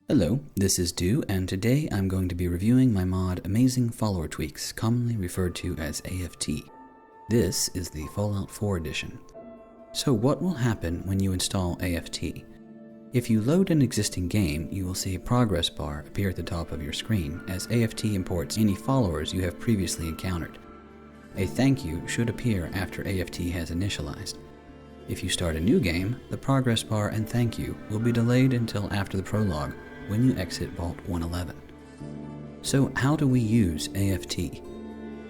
Hello, this is Do, and today I'm going to be reviewing my mod Amazing Follower Tweaks, commonly referred to as AFT. This is the Fallout 4 edition. So what will happen when you install AFT? If you load an existing game, you will see a progress bar appear at the top of your screen as AFT imports any followers you have previously encountered. A thank you should appear after AFT has initialized. If you start a new game, the progress bar and thank you will be delayed until after the prologue, when you exit Vault 111. So how do we use AFT?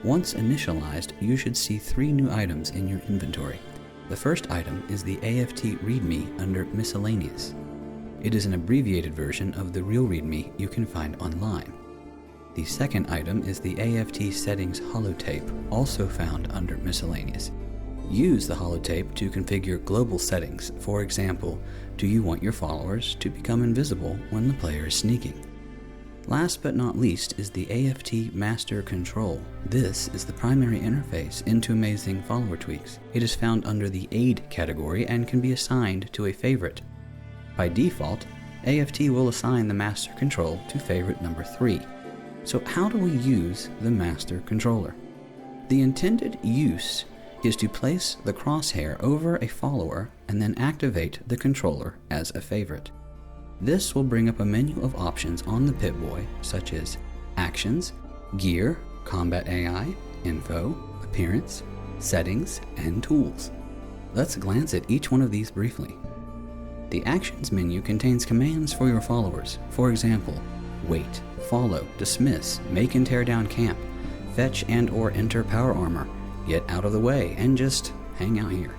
Once initialized, you should see 3 new items in your inventory. The first item is the AFT README under Miscellaneous. It is an abbreviated version of the real README you can find online. The second item is the AFT Settings holotape, also found under Miscellaneous. Use the holotape to configure global settings. For example, do you want your followers to become invisible when the player is sneaking? Last but not least is the AFT Master Control. This is the primary interface into Amazing Follower Tweaks. It is found under the Aid category and can be assigned to a favorite. By default, AFT will assign the Master Control to favorite number 3. So how do we use the Master Controller? The intended use is to place the crosshair over a follower and then activate the controller as a favorite. This will bring up a menu of options on the Pip-Boy, such as Actions, Gear, Combat AI, Info, Appearance, Settings, and Tools. Let's glance at each one of these briefly. The Actions menu contains commands for your followers. For example, wait, follow, dismiss, make and tear down camp, fetch and or enter power armor, get out of the way, and just hang out here.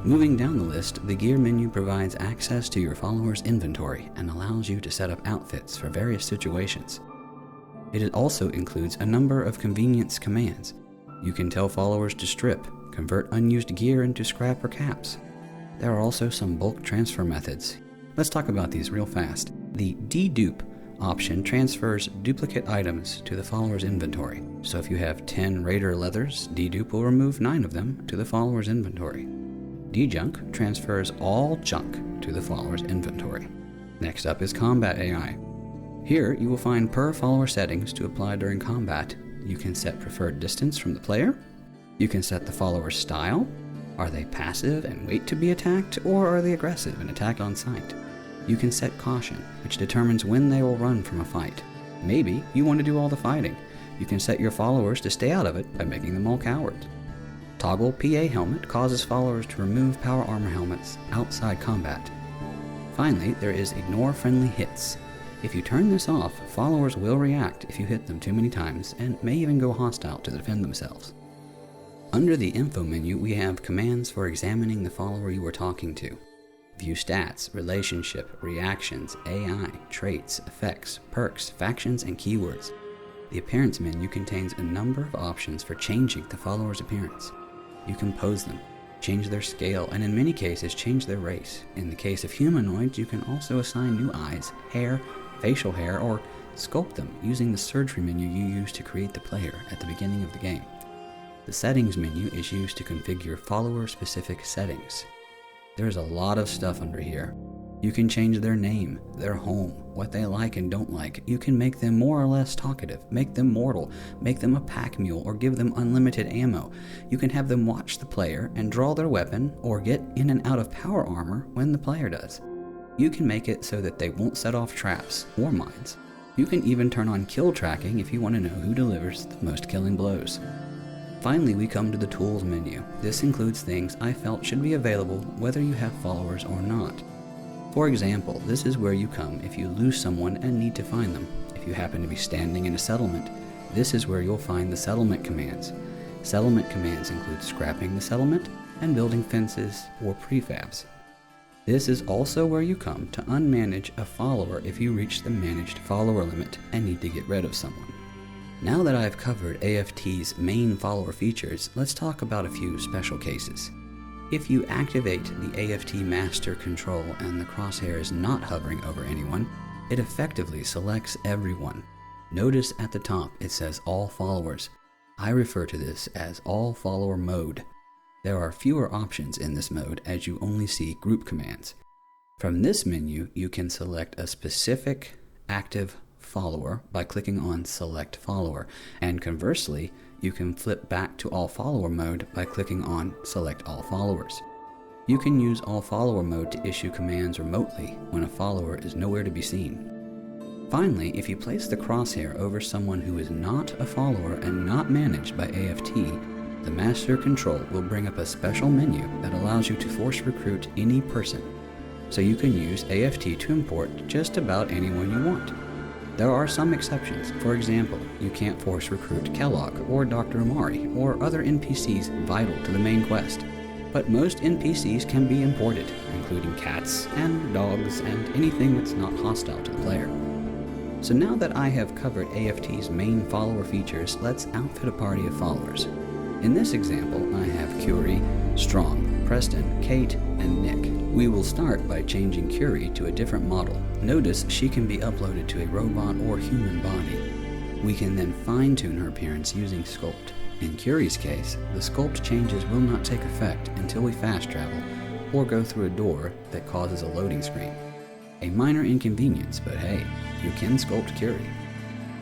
Moving down the list, the gear menu provides access to your followers' inventory and allows you to set up outfits for various situations. It also includes a number of convenience commands. You can tell followers to strip, convert unused gear into scrap or caps. There are also some bulk transfer methods. Let's talk about these real fast. The dedupe option transfers duplicate items to the follower's inventory. So if you have 10 Raider leathers, dedupe will remove 9 of them to the follower's inventory. Dejunk transfers all junk to the follower's inventory. Next up is Combat AI. Here you will find per follower settings to apply during combat. You can set preferred distance from the player. You can set the follower's style. Are they passive and wait to be attacked, or are they aggressive and attack on sight? You can set caution, which determines when they will run from a fight. Maybe you want to do all the fighting. You can set your followers to stay out of it by making them all cowards. Toggle PA helmet causes followers to remove power armor helmets outside combat. Finally, there is ignore friendly hits. If you turn this off, followers will react if you hit them too many times and may even go hostile to defend themselves. Under the info menu, we have commands for examining the follower you are talking to. View stats, relationship, reactions, AI, traits, effects, perks, factions, and keywords. The appearance menu contains a number of options for changing the follower's appearance. You can pose them, change their scale, and in many cases change their race. In the case of humanoids, you can also assign new eyes, hair, facial hair, or sculpt them using the surgery menu you use to create the player at the beginning of the game. The settings menu is used to configure follower-specific settings. There's a lot of stuff under here. You can change their name, their home, what they like and don't like. You can make them more or less talkative, make them mortal, make them a pack mule, or give them unlimited ammo. You can have them watch the player and draw their weapon, or get in and out of power armor when the player does. You can make it so that they won't set off traps or mines. You can even turn on kill tracking if you want to know who delivers the most killing blows. Finally, we come to the Tools menu. This includes things I felt should be available whether you have followers or not. For example, this is where you come if you lose someone and need to find them. If you happen to be standing in a settlement, this is where you'll find the settlement commands. Settlement commands include scrapping the settlement and building fences or prefabs. This is also where you come to unmanage a follower if you reach the managed follower limit and need to get rid of someone. Now that I've covered AFT's main follower features, let's talk about a few special cases. If you activate the AFT Master Control and the crosshair is not hovering over anyone, it effectively selects everyone. Notice at the top it says All Followers. I refer to this as All Follower Mode. There are fewer options in this mode as you only see group commands. From this menu, you can select a specific active follower by clicking on Select Follower, and conversely, you can flip back to All Follower mode by clicking on Select All Followers. You can use All Follower mode to issue commands remotely when a follower is nowhere to be seen. Finally, if you place the crosshair over someone who is not a follower and not managed by AFT, the Master Control will bring up a special menu that allows you to force recruit any person. So you can use AFT to import just about anyone you want. There are some exceptions. For example, you can't force recruit Kellogg or Dr. Amari or other NPCs vital to the main quest. But most NPCs can be imported, including cats and dogs and anything that's not hostile to the player. So now that I have covered AFT's main follower features, let's outfit a party of followers. In this example, I have Curie, Strong, Preston, Kate, and Nick. We will start by changing Curie to a different model. Notice she can be uploaded to a robot or human body. We can then fine-tune her appearance using Sculpt. In Curie's case, the Sculpt changes will not take effect until we fast travel or go through a door that causes a loading screen. A minor inconvenience, but hey, you can sculpt Curie.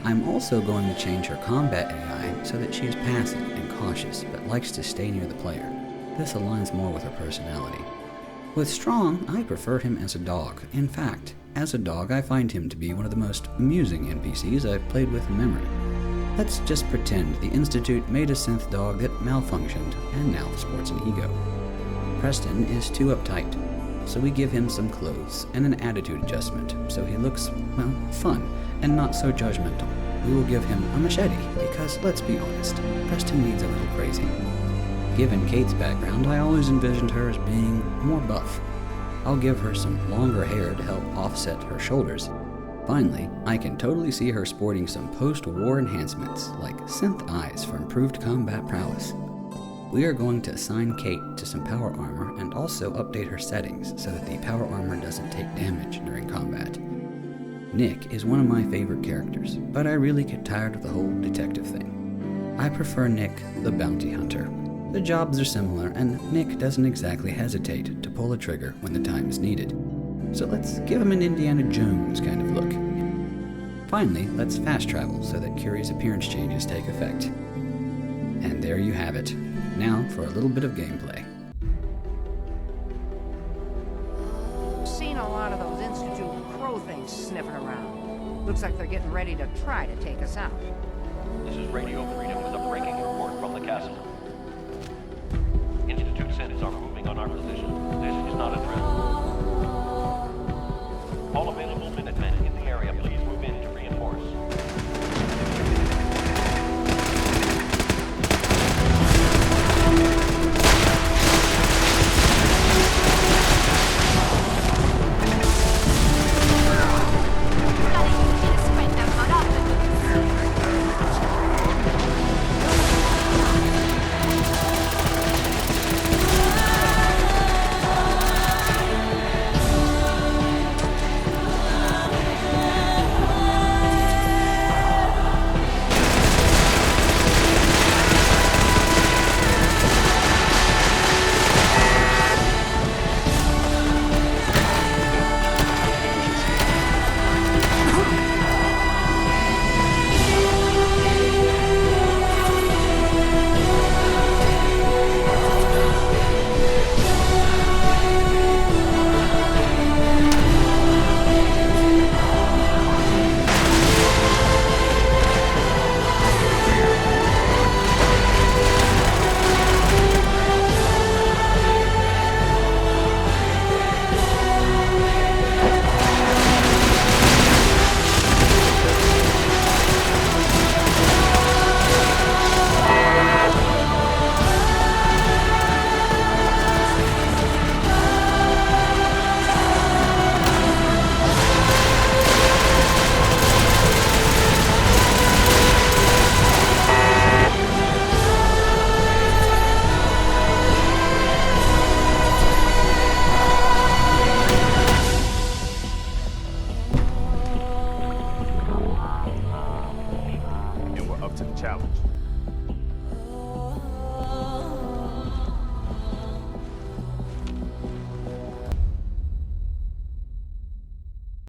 I'm also going to change her combat AI so that she is passive and cautious, but likes to stay near the player. This aligns more with her personality. With Strong, I prefer him as a dog. In fact, as a dog, I find him to be one of the most amusing NPCs I've played with in memory. Let's just pretend the Institute made a synth dog that malfunctioned, and now sports an ego. Preston is too uptight, so we give him some clothes and an attitude adjustment so he looks, well, fun and not so judgmental. We will give him a machete because, let's be honest, Preston needs a little crazy. Given Kate's background, I always envisioned her as being more buff. I'll give her some longer hair to help offset her shoulders. Finally, I can totally see her sporting some post-war enhancements like synth eyes for improved combat prowess. We are going to assign Kate to some power armor and also update her settings so that the power armor doesn't take damage during combat. Nick is one of my favorite characters, but I really get tired of the whole detective thing. I prefer Nick the bounty hunter. The jobs are similar, and Nick doesn't exactly hesitate to pull a trigger when the time is needed. So let's give him an Indiana Jones kind of look. Finally, let's fast travel so that Curie's appearance changes take effect. And there you have it. Now for a little bit of gameplay. I've seen a lot of those Institute crow things sniffing around. Looks like they're getting ready to try to take us out. This is Radio Freedom with a breaking report from the castle. Institute synths are moving on our position. This is not a drill. All available